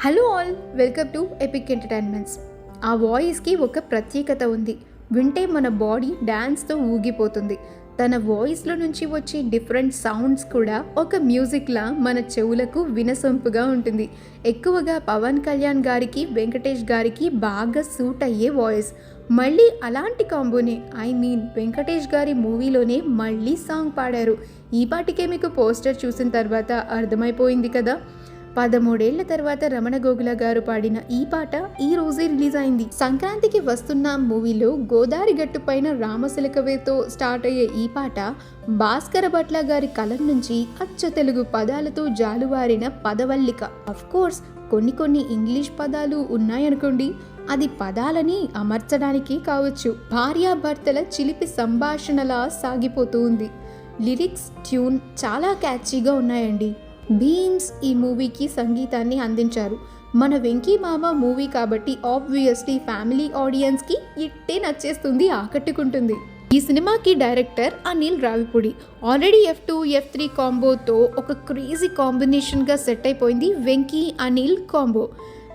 Hello all, welcome to epic entertainments. ఆ వాయిస్కి ఒక ప్రత్యేకత ఉంది. వింటే మన బాడీ డ్యాన్స్తో ఊగిపోతుంది. తన వాయిస్లో నుంచి వచ్చే డిఫరెంట్ సౌండ్స్ కూడా ఒక మ్యూజిక్లా మన చెవులకు వినసొంపుగా ఉంటుంది. ఎక్కువగా పవన్ కళ్యాణ్ గారికి, వెంకటేష్ గారికి బాగా సూట్ అయ్యే వాయిస్. మళ్ళీ అలాంటి కాంబోనే, వెంకటేష్ గారి మూవీలోనే మళ్ళీ సాంగ్ పాడారు. ఈ పాటికే మీకు పోస్టర్ చూసిన తర్వాత అర్థమైపోయింది కదా. 13 ఏళ్ల తర్వాత రమణ గోగుల గారు పాడిన ఈ పాట ఈ రోజే రిలీజ్ అయింది. సంక్రాంతికి వస్తున్న మూవీలో గోదారి గట్టు పైన రామశిలకవేతో స్టార్ట్ అయ్యే ఈ పాట భాస్కర భట్ల గారి కలం నుంచి అచ్చ తెలుగు పదాలతో జాలువారిన పదవల్లిక. అఫ్ కోర్స్ కొన్ని ఇంగ్లీష్ పదాలు ఉన్నాయనుకోండి, అది పదాలని అమర్చడానికి కావచ్చు. భార్యాభర్తల చిలిపి సంభాషణలా సాగిపోతూ ఉంది. లిరిక్స్, ట్యూన్ చాలా క్యాచీగా ఉన్నాయండి. బీమ్స్ ఈ మూవీకి సంగీతాన్ని అందించారు. మన వెంకీ మామ మూవీ కాబట్టి ఆబ్వియస్లీ ఫ్యామిలీ ఆడియన్స్కి ఇట్టే నచ్చేస్తుంది, ఆకట్టుకుంటుంది. ఈ సినిమాకి director Anil Ravipudi. Already F2, F3 కాంబోతో ఒక క్రేజీ కాంబినేషన్గా సెట్ అయిపోయింది వెంకీ అనిల్ కాంబో.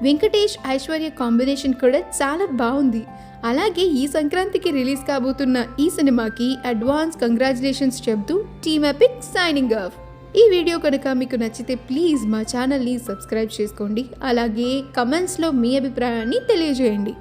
వెంకటేష్ ఐశ్వర్య కాంబినేషన్ కూడా చాలా బాగుంది. అలాగే ఈ సంక్రాంతికి రిలీజ్ కాబోతున్న ఈ సినిమాకి అడ్వాన్స్ కంగ్రాచులేషన్స్ చెప్తూ టీమ్ ఎపిక్ సైనింగ్ ఆఫ్. ఈ వీడియో కనుక మీకు నచ్చితే ప్లీజ్ మా ఛానల్ని సబ్స్క్రైబ్ చేసుకోండి. అలాగే కమెంట్స్లో మీ అభిప్రాయాన్ని తెలియజేయండి.